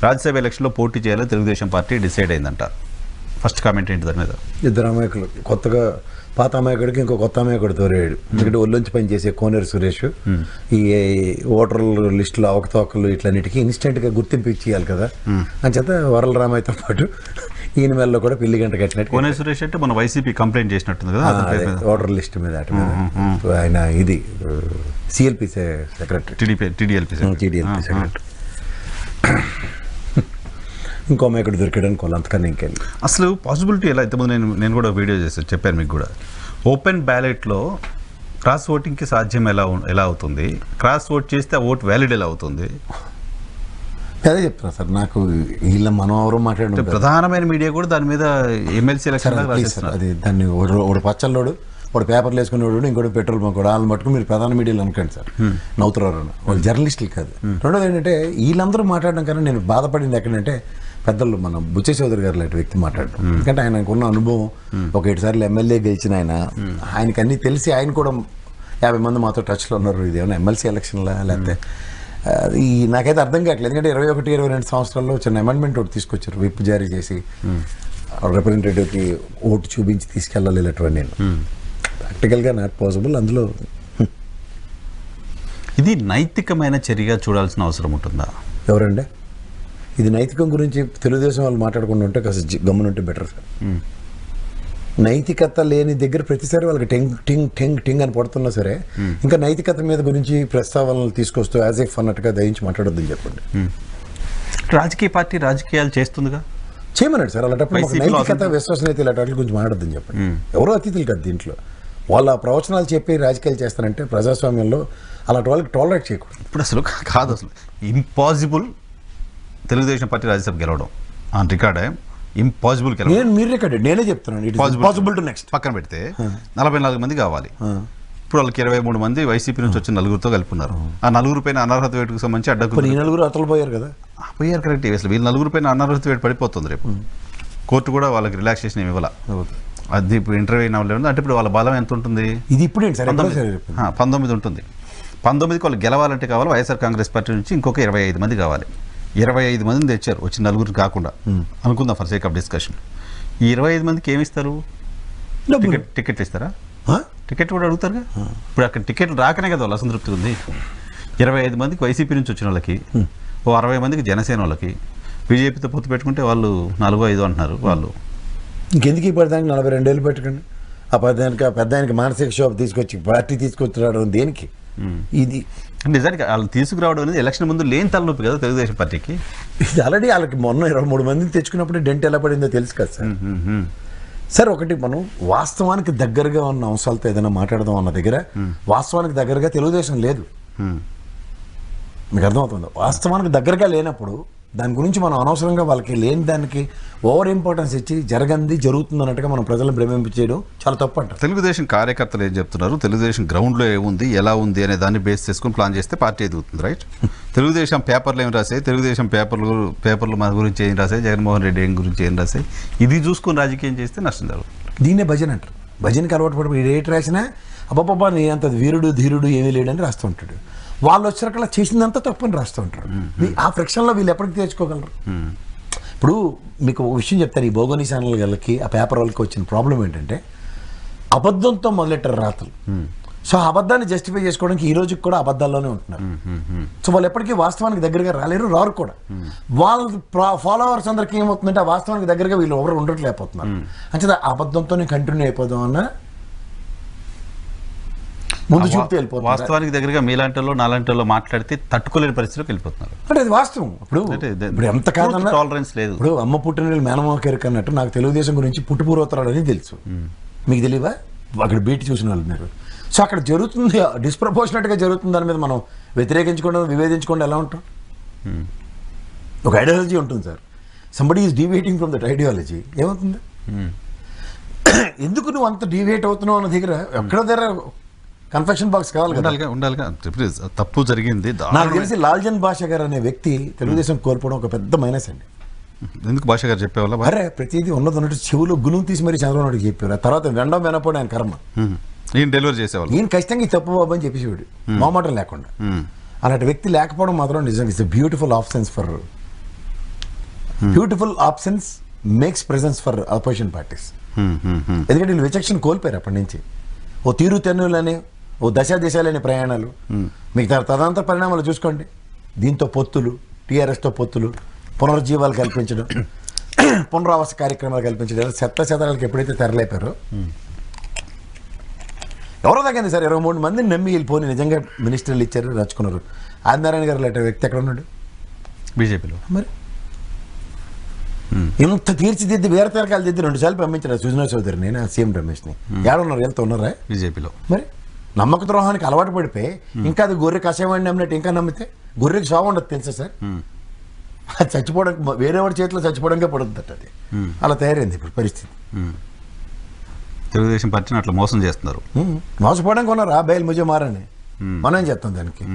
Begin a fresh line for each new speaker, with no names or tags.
రాజ్యసభ ఎలక్షన్లో పోటీ చేయాలని తెలుగుదేశం పార్టీ డిసైడ్ అయిందంట. ఫస్ట్ కామెంట్ ఏంటి దాని మీద?
ఇద్దరు అమాయకులు, కొత్తగా పాత అమాయకుడికి ఇంకో కొత్త అమాయకుడు తోరేడు. ఎందుకంటే ఒళ్ళొంచి పనిచేసే కోనేరు సురేష్ ఈ ఓటర్ల లిస్టులో అవకతవకలు ఇట్లన్నిటికీ ఇన్స్టెంట్గా గుర్తింపు ఇచ్చేయాలి కదా. అంచేత వరల రామయ్యతో పాటు ఈయన మెల్లో కూడా పెళ్లి గంట కట్టినట్టు.
కోనేరు సురేష్ అంటే మన వైసీపీ కంప్లైంట్ చేసినట్టుంది కదా
ఓటర్ లిస్ట్ మీద. ఆయన ఇది సిఎల్పి సెక్రటరీ,
టీడీఎల్పీ
సెక్రటరీ. ఇంకో అమాయకుడు దొరికాడని అంతకన్నా ఇంకెళ్ళి
అసలు పాసిబిలిటీ ఎలా? ఇంతకుముందు నేను కూడా వీడియో చేసి చెప్పాను మీకు కూడా. ఓపెన్ బ్యాలెట్లో క్రాస్ ఓటింగ్కి సాధ్యం ఎలా అవుతుంది? క్రాస్ ఓట్ చేస్తే ఆ ఓట్ వ్యాలిడ్ ఎలా అవుతుంది?
అదే చెప్తున్నా సార్. నాకు వీళ్ళ మనం ఎవరో మాట్లాడడం,
ప్రధానమైన మీడియా కూడా దాని మీద ఎమ్మెల్సీ ఎలక్షన్
అది దాన్ని ఒకటి పచ్చల్లోడు, వాడు పేపర్లు వేసుకునేవాడు, ఇంకోటి పెట్రోల్ బంక్ కూడా. వాళ్ళని మట్టుకు మీరు ప్రధాన మీడియాలో అనుకోండి సార్, నవ్వుతున్నారు. వాళ్ళు జర్నలిస్టులు కాదు. రెండోది ఏంటంటే వీళ్ళందరూ మాట్లాడడం కన్నా నేను బాధపడింది ఎక్కడంటే పెద్దలు మన బుచ్చ చౌదరి గారు లాంటి వ్యక్తి మాట్లాడడం. ఎందుకంటే ఆయనకున్న అనుభవం, ఒక 7 సార్లు ఎమ్మెల్యే గెలిచిన ఆయనకి అన్నీ తెలిసి ఆయన కూడా 50 మంది మాతో టచ్లో ఉన్నారు. ఇదేమన్నా ఎమ్మెల్సీ ఎలక్షన్లా లేకపోతే ఈ నాకైతే అర్థం కావట్లేదు. ఎందుకంటే 21-22 సంవత్సరాల్లో చిన్న అమెండ్మెంట్ ఒకటి తీసుకొచ్చారు, విప్ జారీ చేసి రిప్రజెంటేటివ్కి ఓటు చూపించి తీసుకెళ్ళాలి ఇలాంటివన్నీ. నేను ప్రాక్టికల్గా నాట్ పాసిబుల్. అందులో
ఇది నైతికమైన చర్యగా చూడాల్సిన అవసరం ఉంటుందా?
ఎవరండి ఇది నైతికం గురించి తెలుగుదేశం వాళ్ళు మాట్లాడకుండా ఉంటే కాస్త గమ్మునుంటే బెటర్ సార్. నైతికత లేని దగ్గర ప్రతిసారి వాళ్ళకి టెంగ్ టింగ్ టెంగ్ టింగ్ అని పడుతున్నా సరే ఇంకా నైతికత మీద గురించి ప్రస్తావనలు తీసుకొస్తూ యాజ్ ఎఫ్ అన్నట్టుగా దయించి మాట్లాడొద్దని చెప్పండి.
రాజకీయ పార్టీ రాజకీయాలు చేస్తుందిగా,
చేయమన్నాడు సార్. అలాంటప్పుడు నైతికత విశ్వసనీయత ఇలాంటి వాటి గురించి మాట్లాడొద్దని చెప్పండి. ఎవరో అతిథులు కదా దీంట్లో. వాళ్ళ ప్రవచనాలు చెప్పి రాజకీయాలు చేస్తారంటే ప్రజాస్వామ్యంలో అలాంటి వాళ్ళకి టాలరేట్ చేయకూడదు.
ఇప్పుడు అసలు కాదు, అసలు ఇంపాసిబుల్ తెలుగుదేశం పార్టీ రాజ్యసభ గెలవడం ఆన్ రికార్డ్. ఇంపాసిబుల్
మీరు రికార్డ్ నేనే చెప్తున్నాను. పాసిబుల్ టు నెక్స్ట్
పక్కన పెడితే 44 మంది కావాలి. ఇప్పుడు వాళ్ళకి 23 మంది వైసీపీ నుంచి వచ్చిన నలుగురితో కలుపున్నారు. ఆ నలుగురు పైన అనర్హత వేటుకు సంబంధించి అడ్డకు
ఈ నలుగురు అతలు పోయారు కదా.
పోయారు కరెక్ట్. అసలు వీళ్ళు నలుగురు పైన అనర్హత వేటు పడిపోతుంది. రేపు కోర్టు కూడా వాళ్ళకి రిలాక్సేషన్ ఏమి ఇవ్వాల. అది ఇప్పుడు ఇంటర్వ్యూ అయినా అంటే ఇప్పుడు వాళ్ళ బలం ఎంత ఉంటుంది?
ఇది ఇప్పుడు
19 ఉంటుంది. 19కి వాళ్ళు గెలవాలంటే కావాలి వైఎస్ఆర్ కాంగ్రెస్ పార్టీ నుంచి ఇంకొక 25 మంది కావాలి. 25 మందిని తెచ్చారు, వచ్చిన నలుగురు కాకుండా అనుకుందాం ఫర్ సేక్ ఆఫ్ డిస్కషన్. ఈ 25 మందికి ఏమి ఇస్తారు? టికెట్లు ఇస్తారా? టికెట్ కూడా అడుగుతారుగా. ఇప్పుడు అక్కడ టికెట్లు రాకనే కదా వాళ్ళు అసంతృప్తి ఉంది. 25 మందికి వైసీపీ నుంచి వచ్చిన వాళ్ళకి, 60 మందికి జనసేన వాళ్ళకి, బీజేపీతో పొత్తు పెట్టుకుంటే వాళ్ళు 4-5 అంటున్నారు. వాళ్ళు
ఇంకెందుకు ఈ పడదానికి 42 ఏళ్ళు పెట్టుకోండి. ఆ పెద్ద ఆయనకి మానసిక క్షోభ తీసుకొచ్చి పార్టీ తీసుకొచ్చి దేనికి? ఇది
నిజానికి వాళ్ళు తీసుకురావడం అనేది ఎలక్షన్ ముందు లేని తలనొప్పి కదా తెలుగుదేశం పార్టీకి.
ఇది ఆల్రెడీ వాళ్ళకి మొన్న 23 మందిని తెచ్చుకున్నప్పుడు డెంట్ ఎలా పడిందో తెలుసు కదా సార్. సార్ ఒకటి మనం వాస్తవానికి దగ్గరగా ఉన్న అంశాలతో ఏదైనా మాట్లాడదాం అన్న దగ్గర వాస్తవానికి దగ్గరగా తెలుగుదేశం లేదు. మీకు అర్థమవుతుందా? వాస్తవానికి దగ్గరగా లేనప్పుడు దాని గురించి మనం అనవసరంగా వాళ్ళకి లేని దానికి ఓవర్ ఇంపార్టెన్స్ ఇచ్చి జరుగుతుంది అన్నట్టుగా మనం ప్రజలను భ్రమింపచేయడం చాలా తప్పు అంటారు.
తెలుగుదేశం కార్యకర్తలు ఏం చెప్తున్నారు, తెలుగుదేశం గ్రౌండ్లో ఏముంది, ఎలా ఉంది అనే దాన్ని బేస్ చేసుకుని ప్లాన్ చేస్తే పార్టీ ఎదుగుతుంది, రైట్? తెలుగుదేశం పేపర్లు ఏం రాసాయి, తెలుగుదేశం పేపర్లు మన గురించి ఏం రాసాయి, జగన్మోహన్ రెడ్డి ఏం గురించి ఏం రాసాయి, ఇది చూసుకుని రాజకీయం చేస్తే నష్టం జరుగుతుంది.
దీన్నే భజన అంటారు. భజనకి అలవాటు పడిపోయి ఏటి రాసినా అబ్బాబ్బా నీ అంత వీరుడు ధీరుడు ఏమీ లేడని రాస్తూ ఉంటాడు. వాళ్ళు వచ్చారకల్లా చేసిందంతా తప్పని రాస్తూ ఉంటారు. ఆ ఫ్రిక్షన్లో వీళ్ళు ఎప్పటికి తెచ్చుకోగలరు? ఇప్పుడు మీకు ఒక విషయం చెప్తారు. ఈ బోగోని ఛానల్ వాళ్ళకి ఆ పేపర్ వాళ్ళకి వచ్చిన ప్రాబ్లం ఏంటంటే అబద్ధంతో మొదలెట్టారు రాతలు. సో అబద్ధాన్ని జస్టిఫై చేసుకోవడానికి ఈ రోజుకి కూడా అబద్ధాల్లోనే ఉంటున్నారు. సో వాళ్ళు ఎప్పటికీ వాస్తవానికి దగ్గరగా రారు కూడా. వాళ్ళ ఫాలోవర్స్ అందరికీ ఏమవుతుందంటే ఆ వాస్తవానికి దగ్గరగా వీళ్ళు ఎవరు ఉండట్లేకపోతున్నారు. అంటే అబద్ధంతోనే కంటిన్యూ అయిపోదాం అన్న ముందు చూపుతూ వెళ్ళిపోతుంది.
వాస్తవానికి దగ్గరగా మీలాంటి నాలాంటి మాట్లాడితే తట్టుకోలేని పరిస్థితిలోకి వెళ్ళిపోతున్నారు.
అంటే అది వాస్తవం. ఇప్పుడు ఎంత కాదన్నా
టాలరెన్స్ లేదు.
ఇప్పుడు అమ్మ పుట్టిన మేనమామ కేరక అన్నట్టు నాకు తెలుగుదేశం గురించి పుట్టుపూర్వోత్తరాలు అని తెలుసు. మీకు తెలియవా? అక్కడ బీటీ చూసిన వాళ్ళు మీరు. సో అక్కడ జరుగుతుంది, డిస్ప్రపోర్షనేట్గా జరుగుతుంది. దాని మీద మనం వ్యతిరేకించుకోవడం వివేదించుకోవడం ఎలా ఉంటాం? ఒక ఐడియాలజీ ఉంటుంది sir. Somebody is deviating from that ideology. ఏమవుతుంది? ఎందుకు నువ్వు అంత డీవియేట్ అవుతున్నావు అన్న దగ్గర ఎక్కడో దగ్గర కన్ఫెషన్ బాక్స్ కావాలి కదా.
ఉండాలిగా. తప్పు జరిగింది.
నాకు తెలిసి లాల్జన్ భాష గారు అనే వ్యక్తి తెలుగుదేశం కోల్పోవడం ఒక పెద్ద మైనస్ అండి.
ఎందుకు భాష గారు చెప్పేవాళ్ళ?
అరే ప్రతిదీ ఉన్నట్టు చెవులో గుణం తీసి మరి చంద్రబాబు నాయుడు చెప్పారు. తర్వాత వెండం వినపోవడం ఆయన కర్మ.
ఈయన డెలివరీ చేసేవాళ్ళు.
ఈయన ఖచ్చితంగా ఈ తప్పు బాబు అని చెప్పేసేవాడు, మొహమాటం లేకుండా. అలాంటి వ్యక్తి లేకపోవడం మాత్రం నిజంగా it's beautiful options for beautiful options makes presence for opposition parties. ఎందుకంటే వీళ్ళు విచక్షణ కోల్పోయారు అప్పటి నుంచి. ఓ తీరు తెన్నులని, ఓ దశాలని ప్రయాణాలు, మీకు తదనంతర పరిణామాలు చూసుకోండి. దీంతో పొత్తులు, టీఆర్ఎస్తో పొత్తులు, పునరుజ్జీవాలు కల్పించడం, పునరావాస కార్యక్రమాలు కల్పించడం, చెత్తలకు ఎప్పుడైతే తెరలేపారో ఎవరో తగ్గింది సార్. 23 మందిని నమ్మి వెళ్ళిపోయి నిజంగా మినిస్టర్లు ఇచ్చారు, రచుకున్నారు. ఆదినారాయణ గారు లాంటి వ్యక్తి ఎక్కడ ఉన్నాడు
బీజేపీలో?
మరి ఇంత తీర్చిదిద్ది వేరే తెరకాలు దిద్ది 2 సార్లు పంపించారు సుజనా చౌదరిని, సీఎం రమేష్ని. ఏడున్నారు? వెళ్తూ ఉన్నారా
బీజేపీలో?
మరి నమ్మక ద్రోహానికి అలవాటు పడిపోయి ఇంకా అది గొర్రె కషాయం నమ్మినట్టు ఇంకా నమ్మితే గొర్రెకి శోభ ఉండదు తెలుసా సార్. అది చచ్చిపోవడానికి వేరేవాడి చేతిలో చచ్చిపోవడానికే పడుతుందట. అది అలా తయారైంది ఇప్పుడు పరిస్థితి.
తెలుగుదేశం పార్టీని అట్లా మోసం చేస్తున్నారు.
మోసపోవడానికి ఉన్నారు. ఆ బయలు ముజే మారని మనం ఏం చేస్తాం దానికి.